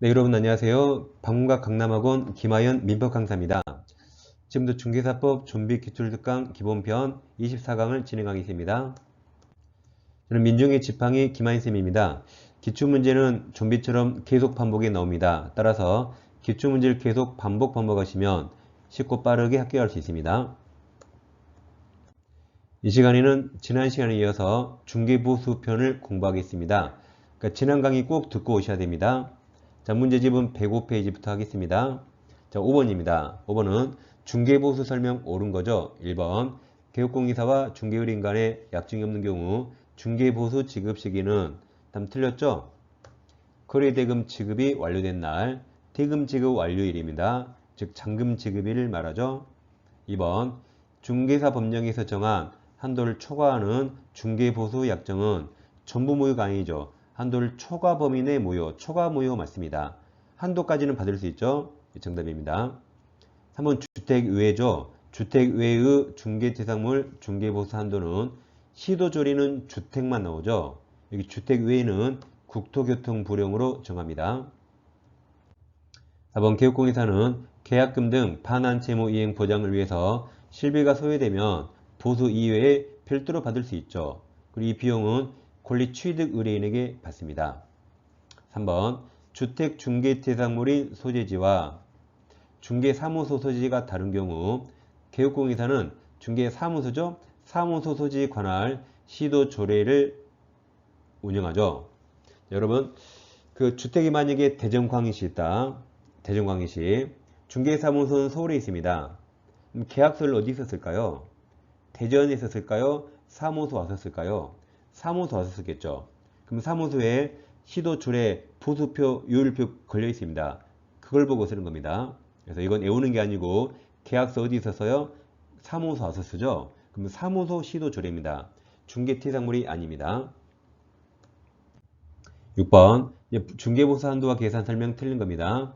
네, 여러분 안녕하세요. 방문각 강남학원 김하연 민법 강사입니다. 지금부터 중개사법 좀비기출특강 기본편 24강을 진행하겠습니다. 저는 민중의 지팡이 김하연쌤입니다. 기출문제는 좀비처럼 계속 반복이 나옵니다. 따라서 기출문제를 계속 반복하시면 쉽고 빠르게 합격할 수 있습니다. 이 시간에는 지난 시간에 이어서 중개보수편을 공부하겠습니다. 그러니까 지난 강의 꼭 듣고 오셔야 됩니다. 자, 문제집은 105페이지부터 하겠습니다. 자, 5번입니다. 5번은 중개보수 설명 옳은 거죠. 1번 개업공인사와 중개의뢰인 간에 약정이 없는 경우 중개보수 지급 시기는 답 틀렸죠? 거래대금 지급이 완료된 날, 대금 지급 완료일입니다. 즉 잔금 지급일을 말하죠. 2번 중개사 법령에서 정한 한도를 초과하는 중개보수 약정은 전부 무효가 아니죠. 한도를 초과 범위 내 무효, 초과 무효 맞습니다. 한도까지는 받을 수 있죠. 정답입니다. 3번 주택외죠. 주택외의 중개대상물 중개보수 한도는 시도조리는 주택만 나오죠. 여기 주택외에는 국토교통부령으로 정합니다. 4번 개업공인사는 계약금 등 반환채무 이행 보장을 위해서 실비가 소요되면 보수 이외에 별도로 받을 수 있죠. 그리고 이 비용은 권리취득 의뢰인에게 받습니다. 3번 주택중개대상물인 소재지와 중개사무소 소재지가 다른 경우 개업공인사는 중개사무소죠. 사무소 소재지 관할 시도조례를 운영하죠. 여러분 그 주택이 만약에 대전광역시 있다. 대전광역시 중개사무소는 서울에 있습니다. 그럼 계약서를 어디 있었을까요? 대전에 있었을까요? 사무소 왔었을까요? 사무소 왔었겠죠. 그럼 사무소에 시도조례 보수표 요율표 걸려 있습니다. 그걸 보고 쓰는 겁니다. 그래서 이건 외우는 게 아니고 계약서 어디 있었어요? 사무소 왔었죠. 그럼 사무소 시도조례입니다. 중개대상물이 아닙니다. 6번 중개보수 한도와 계산 설명 틀린 겁니다.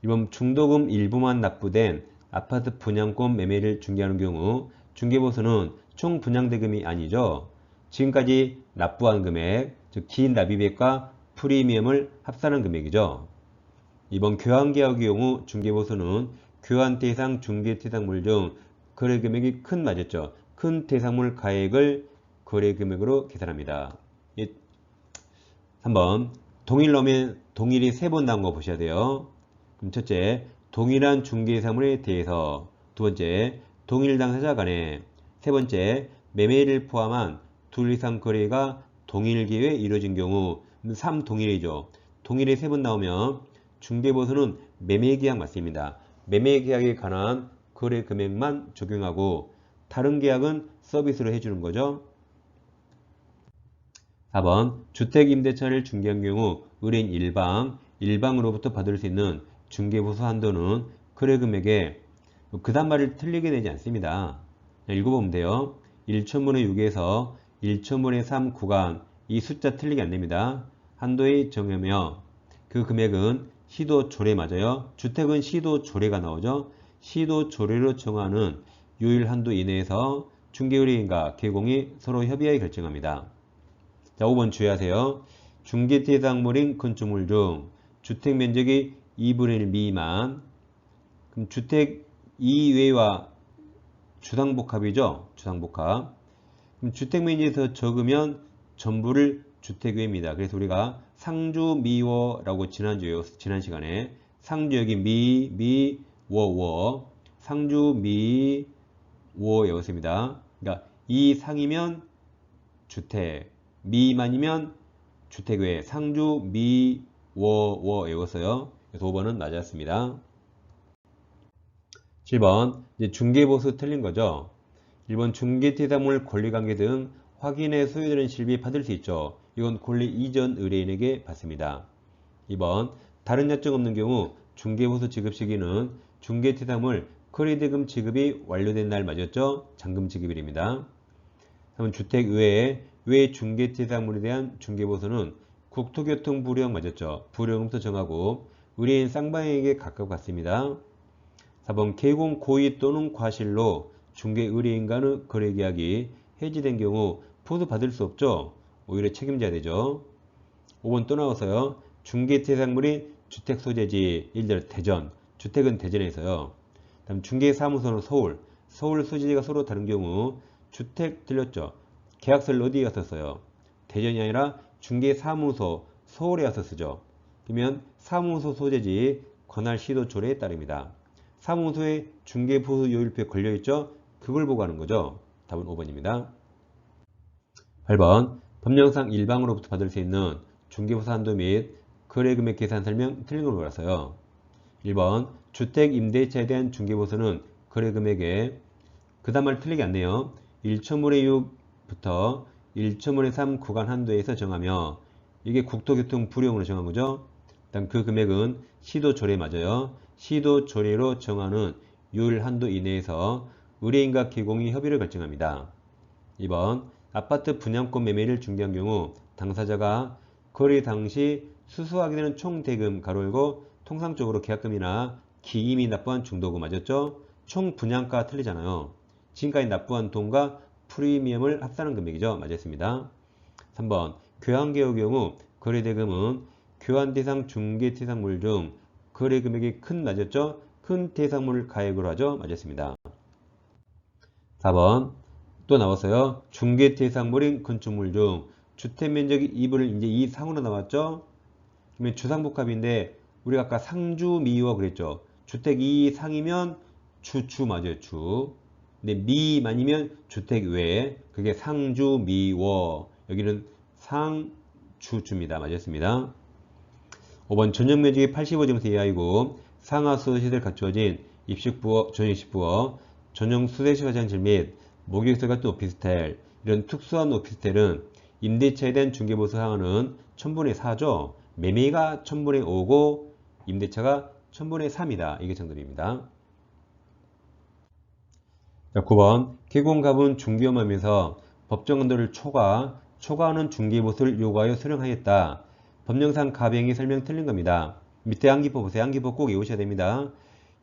1번 중도금 일부만 납부된 아파트 분양권 매매를 중개하는 경우 중개보수는 총 분양대금이 아니죠. 지금까지 납부한 금액, 즉 기납입액과 프리미엄을 합산한 금액이죠. 2번 교환계약의 경우 중개보수는 교환 대상 중개대상물 중 거래 금액이 큰 맞았죠. 큰 대상물 가액을 거래 금액으로 계산합니다. 3번 동일 넣으면 동일이 3번 나온 거 보셔야 돼요. 그럼 첫째, 동일한 중개사물에 대해서. 두 번째, 동일 당사자 간에. 세 번째, 매매를 포함한 둘 이상 거래가 동일 기회에 이루어진 경우. 3 동일이죠. 동일이 3번 나오면 중개보수는 매매계약 맞습니다. 매매계약에 관한 거래 금액만 적용하고 다른 계약은 서비스로 해주는 거죠. 4번 주택임대차를 중개한 경우 의뢰인 일방으로부터 받을 수 있는 중개보수 한도는 거래 금액에 그다음 말을 틀리게 되지 않습니다. 읽어보면 돼요. 1,000분의 6에서 1,000분의 3 구간 이 숫자 틀리게 안됩니다. 한도에 정하며 그 금액은 시도조례 맞아요. 주택은 시도조례가 나오죠. 시도조례로 정하는 요일 한도 이내에서 중개의뢰인과 개공이 서로 협의하에 결정합니다. 자, 5번 주의하세요. 중개대상물인 건축물 중 주택면적이 2분의 1 미만. 그럼 주택 이외와 주상복합이죠. 주상복합. 그럼 주택면적에서 적으면 전부를 주택외입니다. 그래서 우리가 상주미워라고 지난 시간에 상주 여기 워 상주미워 외웠습니다. 그러니까 이 상이면 주택 미만이면 주택외 상주 미워 외웠어요. 그래서 5번은 맞았습니다. 7번 이제 중개보수 틀린 거죠. 1번 중개대상물 권리관계 등 확인에 소요되는 실비 받을 수 있죠. 이건 권리 이전 의뢰인에게 받습니다. 2번 다른 약정 없는 경우 중개보수 지급 시기는 중개대상물 거래대금 지급이 완료된 날 맞았죠. 잔금 지급일입니다. 3번 주택 외 중개대상물에 대한 중개보수는 국토교통부령 맞았죠. 부령부터 정하고 의뢰인 쌍방에게 각각 받습니다. 4번 개공 고의 또는 과실로 중개 의뢰인과의 거래계약이 해지된 경우 보수 받을 수 없죠. 오히려 책임져야 되죠. 5번 또 나와서요. 중개대상물이 주택 소재지, 예를 들어 대전, 주택은 대전에 있어요. 다음 중개사무소는 서울, 서울 소재지가 서로 다른 경우 주택 틀렸죠. 계약서를 어디에 가서 써요? 대전이 아니라 중개사무소, 서울에 가서 쓰죠. 그러면 사무소 소재지 관할 시도 조례에 따릅니다. 사무소에 중개보수 요율표에 걸려있죠? 그걸 보고 하는 거죠. 답은 5번입니다. 8번 법령상 일방으로부터 받을 수 있는 중개보수 한도 및 거래금액 계산 설명 틀린 걸 몰랐어요. 1번 주택 임대차에 대한 중개보수는 거래금액에 그 다음 말 틀리게 안내요. 1,5의 6부터 1,5의 3 구간 한도에서 정하며 이게 국토교통 부령으로 정한 거죠. 일단 그 금액은 시도조례 맞아요. 시도조례로 정하는 요율 한도 이내에서 의뢰인과 개공이 협의를 결정합니다. 2번 아파트 분양권 매매를 중개한 경우 당사자가 거래 당시 수수하게 되는 총 대금 가로 열고 통상적으로 계약금이나 기임이 납부한 중도금 맞았죠? 총 분양가 틀리잖아요. 지금까지 납부한 돈과 프리미엄을 합산한 금액이죠. 맞았습니다. 3번 교환계약의 경우 거래대금은 교환 대상 중개 대상물 중 거래 금액이 큰 맞았죠? 큰 대상물 가액으로 하죠. 맞았습니다. 4번 또 나왔어요. 중개 대상물인 건축물 중 주택면적이 2분의 이제 이 상으로 나왔죠. 그러면 주상복합인데 우리가 아까 상주미워 그랬죠. 주택 2상이면 주 맞아요. 주. 근데 미만이면 주택 외. 그게 상주미워. 여기는 상주주입니다. 맞았습니다. 5번 전용면적이 85제곱미터 이하이고 상하수도시설 갖추어진 입식부업, 전용입식부업, 전용 수세식 화장실 및 목욕시설 같은 오피스텔 이런 특수한 오피스텔은 임대차에 대한 중개보수 상한은 1000분의 4죠. 매매가 1000분의 5고 임대차가 1000분의 3이다. 이게 정답입니다. 자, 9번 개공갑은 중개업하면서 법정 한도를 초과하는 중개보수를 요구하여 수령하였다. 법령상 가병이 설명 틀린 겁니다. 밑에 한기법 보세요. 한기법 꼭 외우셔야 됩니다.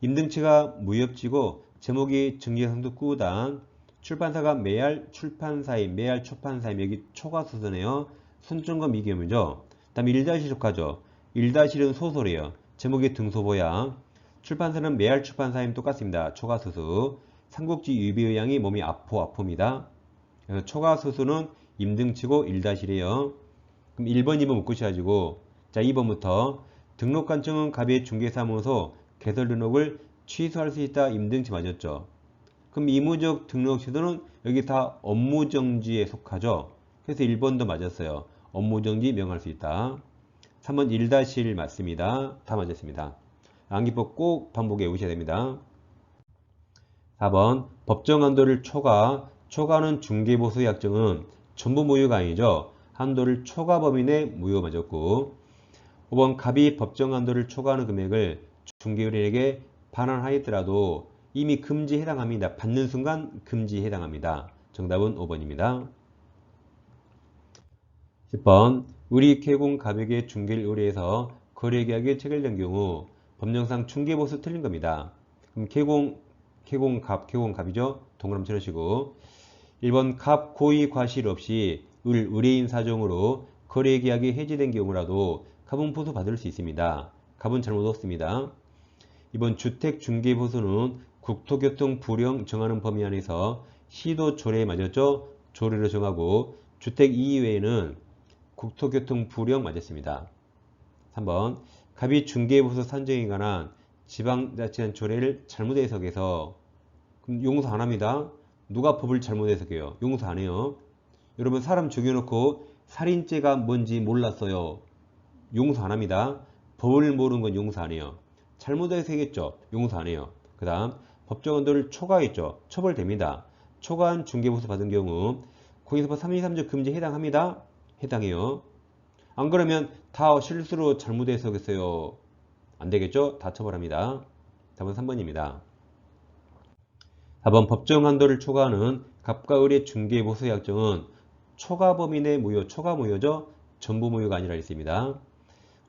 임등치가 무협지고 제목이 증기상도 꾸당 출판사가 매할 출판사임 매할 초판사임 여기 초과수수네요. 손정과 미기업이죠. 다음 1-조카죠. 1-1은 소설이에요. 제목이 등소보야. 출판사는 매할 출판사임 똑같습니다. 초과수수. 삼국지 유비의양이 몸이 아포입니다. 그래서 초과수수는 임등치고 1-1이에요. 그럼 1번, 2번 묶으셔가지고 자 2번부터 등록관청은 갑의 중개사무소 개설 등록을 취소할 수 있다. 임등치 맞았죠. 그럼 이무적 등록 취소는 여기 다 업무정지에 속하죠. 그래서 1번도 맞았어요. 업무정지 명할 수 있다. 3번 1-1 맞습니다. 다 맞았습니다. 암기법 꼭 반복해 외우셔야 됩니다. 4번 법정 한도를 초과하는 중개보수 약정은 전부 무효가 아니죠. 한도를 초과 범위 내 무효 맞았고 5번 갑이 법정 한도를 초과하는 금액을 중개의뢰인에게 반환하였더라도 이미 금지에 해당합니다. 받는 순간 금지에 해당합니다. 정답은 5번입니다. 10번 의리 개공 갑에게 중개를 의뢰해서 거래계약이 체결된 경우 법령상 중개보수 틀린 겁니다. 그럼 개공갑이죠. 동그라미 쳐주시고 1번 갑 고의 과실 없이 의뢰인 사정으로 거래계약이 해지된 경우라도 갑은 보수 받을 수 있습니다. 갑은 잘못 없습니다. 2번 주택중개보수는 국토교통 부령 정하는 범위 안에서 시도 조례에 맞았죠. 조례로 정하고 주택 이외에는 국토교통 부령 맞았습니다. 3번 갑이 중개보수 산정에 관한 지방자치단 조례를 잘못 해석해서 그럼 용서 안 합니다. 누가 법을 잘못 해석해요? 용서 안 해요. 여러분 사람 죽여놓고 살인죄가 뭔지 몰랐어요. 용서 안 합니다. 법을 모르는 건 용서 안 해요. 잘못 해석했죠. 용서 안 해요. 그 다음 법정 한도를 초과했죠. 처벌됩니다. 초과한 중개보수 받은 경우 공인사법 323조 금지에 해당합니다. 해당해요. 안 그러면 다 실수로 잘못 해석했어요. 안 되겠죠? 다 처벌합니다. 답은 3번입니다. 4번 법정 한도를 초과하는 갑과 을의 중개보수 약정은 초과 범위 내 무효, 초과 무효죠? 전부 무효가 아니라 있습니다.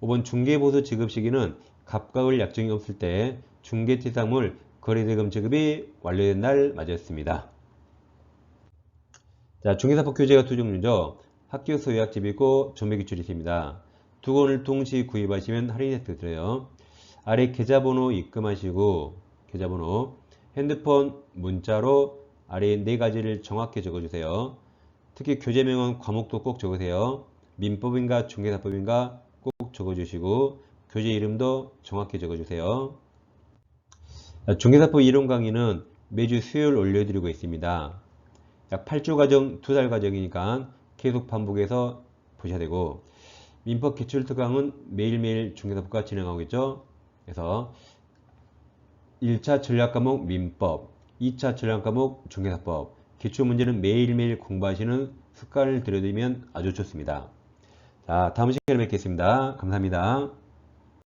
5번 중개보수 지급 시기는 갑과 을 약정이 없을 때 중개대상물 거래대금 지급이 완료된 날 맞았습니다. 자, 중개사법 규제가 두 종류죠. 학교에서 요약집이 있고 조매기출이 있습니다. 두 권을 동시에 구입하시면 할인 혜택 드려요. 아래 계좌번호 입금하시고 계좌번호 핸드폰 문자로 아래 네 가지를 정확히 적어주세요. 특히 교재명은 과목도 꼭 적으세요. 민법인가 중개사법인가 꼭 적어주시고 교재 이름도 정확히 적어주세요. 중개사법 이론 강의는 매주 수요일 올려드리고 있습니다. 약 8주 과정, 2달 과정이니까 계속 반복해서 보셔야 되고 민법 기출 특강은 매일매일 중개사법과 진행하고 있죠. 그래서 1차 전략 과목 민법, 2차 전략 과목 중개사법, 기출문제는 매일매일 공부하시는 습관을 들여두면 아주 좋습니다. 자, 다음 시간에 뵙겠습니다. 감사합니다.